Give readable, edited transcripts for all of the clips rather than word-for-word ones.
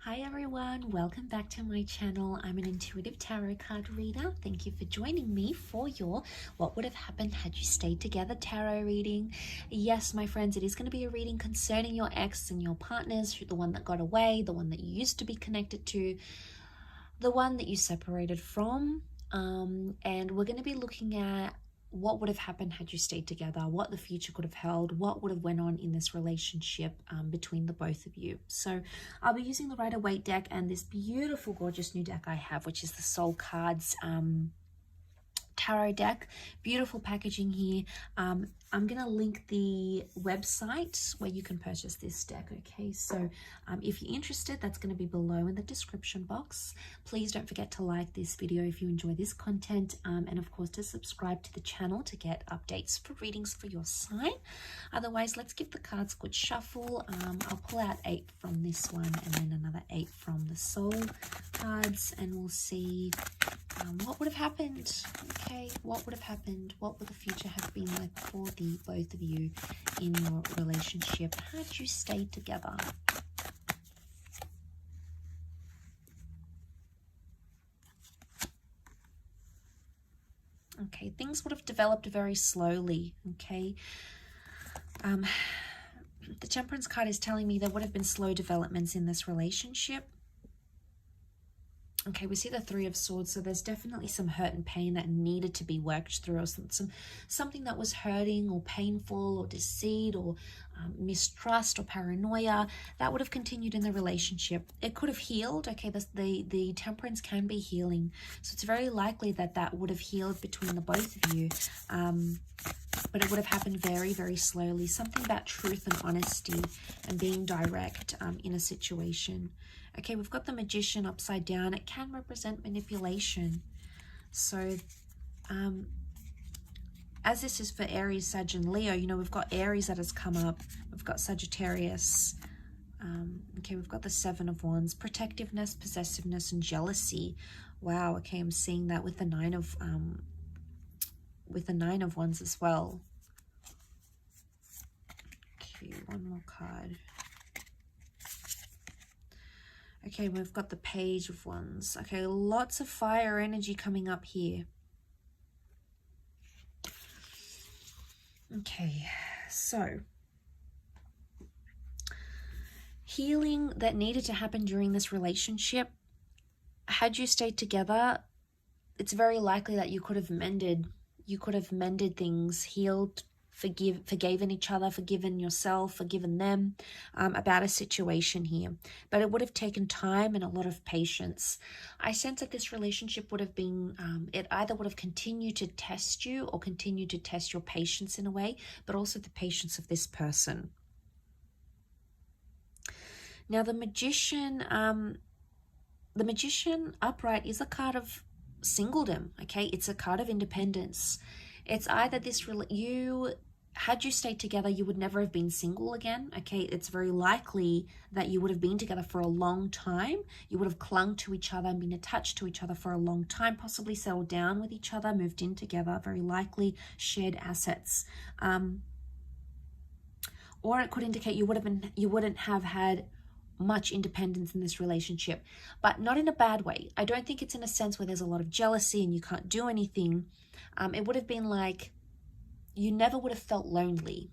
Hi everyone, welcome back to my channel. I'm an intuitive tarot card reader. Thank you for joining me for your What Would Have Happened Had You Stayed Together tarot reading. Yes, my friends, it is going to be a reading concerning your ex and your partners, the one that got away, the one that you used to be connected to, the one that you separated from. And we're going to be looking at what would have happened had you stayed together, what the future could have held, what would have went on in this relationship between the both of you. So I'll be using the Rider-Waite deck and this beautiful, gorgeous new deck I have, which is the Soul Cards tarot deck. Beautiful packaging here. I'm gonna link the website where you can purchase this deck. Okay, so if you're interested, that's going to be below in the description box. Please don't forget to like this video if you enjoy this content, and of course to subscribe to the channel to get updates for readings for your sign. Otherwise, let's give the cards a good shuffle. I'll pull out 8 from this one and then another 8 from the Soul cards, and we'll see what would have happened. Okay, what would have happened? What would the future have been like for the both of you in your relationship had you stayed together? Okay, things would have developed very slowly. Okay, the Temperance card is telling me there would have been slow developments in this relationship. Okay, we see the Three of Swords, so there's definitely some hurt and pain that needed to be worked through, or something that was hurting or painful or deceit or mistrust or paranoia that would have continued in the relationship. It could have healed. Okay, the Temperance can be healing, so it's very likely that that would have healed between the both of you, but it would have happened very, very slowly. Something about truth and honesty and being direct in a situation. Okay, we've got the Magician upside down. It can represent manipulation. So, as this is for Aries, Sag, and Leo, you know, we've got Aries that has come up. We've got Sagittarius. Okay, we've got the Seven of Wands. Protectiveness, possessiveness, and jealousy. Wow, okay, I'm seeing that with the Nine of Wands as well. Okay, one more card. Okay, we've got the Page of Wands. Okay, lots of fire energy coming up here. Okay, so healing that needed to happen during this relationship. Had you stayed together, it's very likely that you could have mended things, healed, forgiven each other, forgiven yourself, forgiven them about a situation here. But it would have taken time and a lot of patience. I sense that this relationship would have been, it either would have continued to test you or continued to test your patience in a way, but also the patience of this person. Now the Magician upright is a card of singledom. Okay, it's a card of independence. It's either had you stayed together, you would never have been single again. Okay, it's very likely that you would have been together for a long time. You would have clung to each other and been attached to each other for a long time, possibly settled down with each other, moved in together, very likely shared assets. Or it could indicate you wouldn't have had much independence in this relationship, but not in a bad way. I don't think it's in a sense where there's a lot of jealousy and you can't do anything. It would have been like you never would have felt lonely.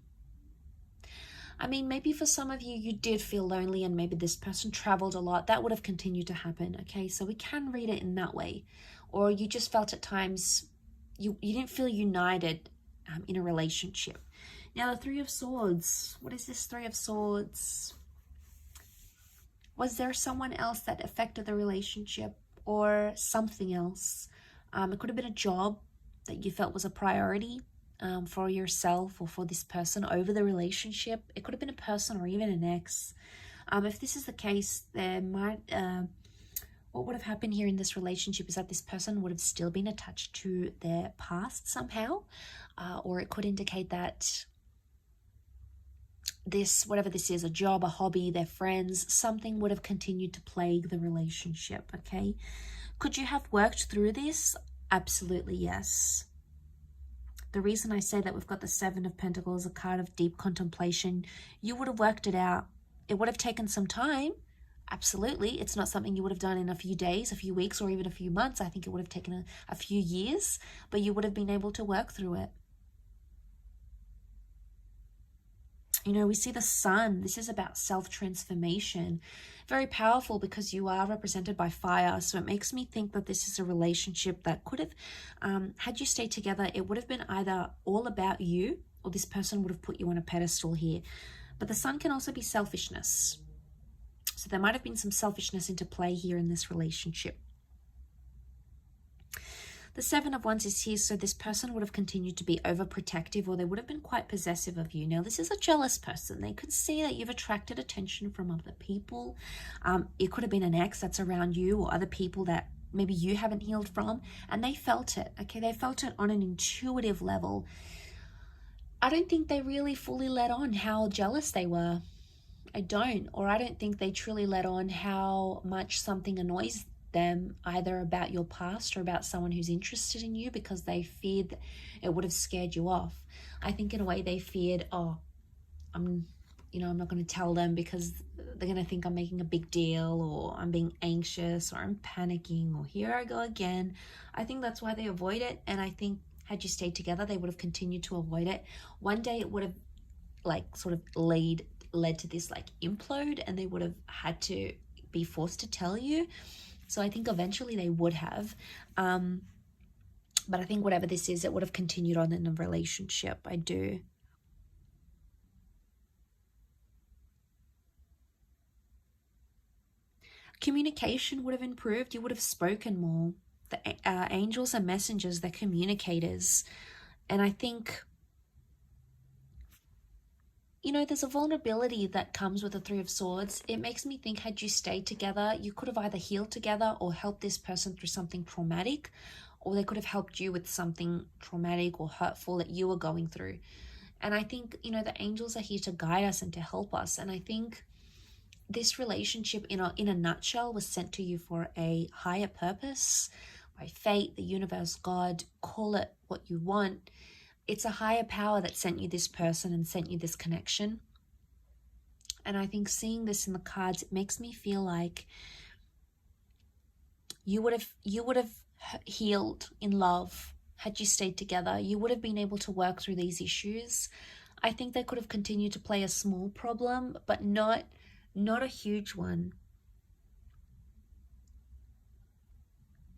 I mean, maybe for some of you, you did feel lonely and maybe this person traveled a lot. That would have continued to happen, okay? So we can read it in that way. Or you just felt at times you didn't feel united in a relationship. Now, the Three of Swords. What is this Three of Swords? Was there someone else that affected the relationship or something else? It could have been a job that you felt was a priority for yourself or for this person over the relationship. It could have been a person or even an ex. If this is the case, there might what would have happened here in this relationship is that this person would have still been attached to their past somehow, or it could indicate that whatever this is, a job, a hobby, their friends, something would have continued to plague the relationship. Okay, could you have worked through this? Absolutely yes. The reason I say that we've got the Seven of Pentacles, a card of deep contemplation, you would have worked it out. It would have taken some time, Absolutely, it's not something you would have done in a few days, a few weeks, or even a few months. I think it would have taken a few years, but you would have been able to work through it. You know, we see the sun. This is about self-transformation. Very powerful because you are represented by fire. So it makes me think that this is a relationship that could have, had you stayed together, it would have been either all about you or this person would have put you on a pedestal here. But the sun can also be selfishness. So there might have been some selfishness into play here in this relationship. The Seven of Wands is here, so this person would have continued to be overprotective, or they would have been quite possessive of you. Now, this is a jealous person. They could see that you've attracted attention from other people. It could have been an ex that's around you or other people that maybe you haven't healed from, and they felt it, okay? They felt it on an intuitive level. I don't think they really fully let on how jealous they were. I don't think they truly let on how much something annoys them, either about your past or about someone who's interested in you, because they feared that it would have scared you off. I think in a way they feared, oh, I'm not going to tell them because they're going to think I'm making a big deal, or I'm being anxious, or I'm panicking, or here I go again. I think that's why they avoid it. And I think had you stayed together, they would have continued to avoid it. One day it would have sort of led to this implode, and they would have had to be forced to tell you. So I think eventually they would have, but I think whatever this is, it would have continued on in the relationship. I do. Communication would have improved. You would have spoken more. The angels are messengers, they're communicators. And I think, you know, there's a vulnerability that comes with the Three of Swords. It makes me think, had you stayed together, you could have either healed together or helped this person through something traumatic, or they could have helped you with something traumatic or hurtful that you were going through. And I think, you know, the angels are here to guide us and to help us. And I think this relationship in a nutshell was sent to you for a higher purpose, by fate, the universe, God, call it what you want. It's a higher power that sent you this person and sent you this connection. And I think seeing this in the cards, it makes me feel like you would have healed in love had you stayed together. You would have been able to work through these issues. I think they could have continued to play a small problem, but not a huge one.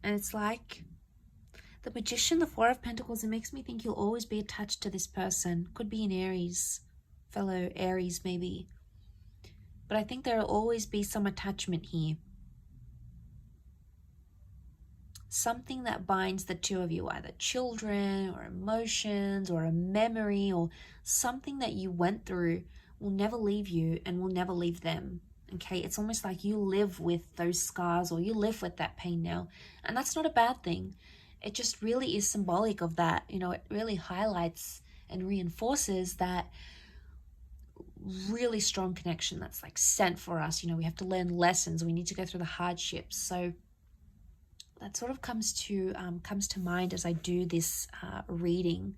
And it's like the Magician, the Four of Pentacles, it makes me think you'll always be attached to this person. Could be an Aries, fellow Aries maybe. But I think there will always be some attachment here. Something that binds the two of you, either children or emotions or a memory or something that you went through will never leave you and will never leave them. Okay, it's almost like you live with those scars, or you live with that pain now. And that's not a bad thing. It just really is symbolic of that. You know, it really highlights and reinforces that really strong connection that's sent for us. You know, we have to learn lessons. We need to go through the hardships. So that sort of comes to mind as I do this reading.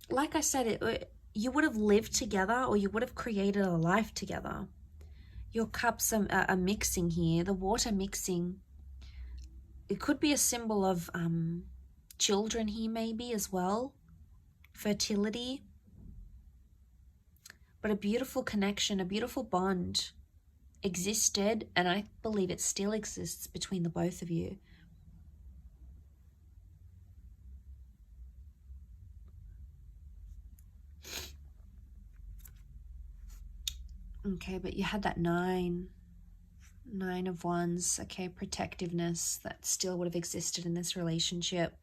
Like I said, you would have lived together, or you would have created a life together. Your cups are mixing here, the water mixing. It could be a symbol of children here maybe as well, fertility. But a beautiful connection, a beautiful bond existed, and I believe it still exists between the both of you. Okay, but you had that Nine of Wands, okay, protectiveness that still would have existed in this relationship.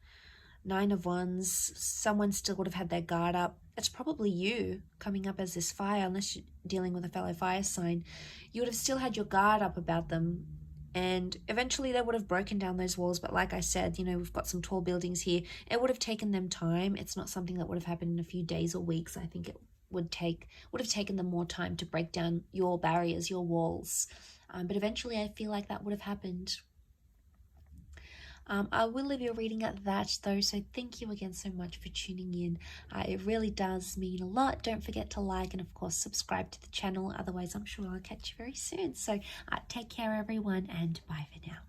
Nine of Wands, someone still would have had their guard up. It's probably you coming up as this fire, unless you're dealing with a fellow fire sign. You would have still had your guard up about them, and eventually they would have broken down those walls. But like I said, you know, we've got some tall buildings here. It would have taken them time. It's not something that would have happened in a few days or weeks. I think it would have taken them more time to break down your barriers, your walls. But eventually I feel like that would have happened. I will leave your reading at that though, so thank you again so much for tuning in. It really does mean a lot. Don't forget to like and of course subscribe to the channel, otherwise I'm sure I'll catch you very soon. So take care everyone, and bye for now.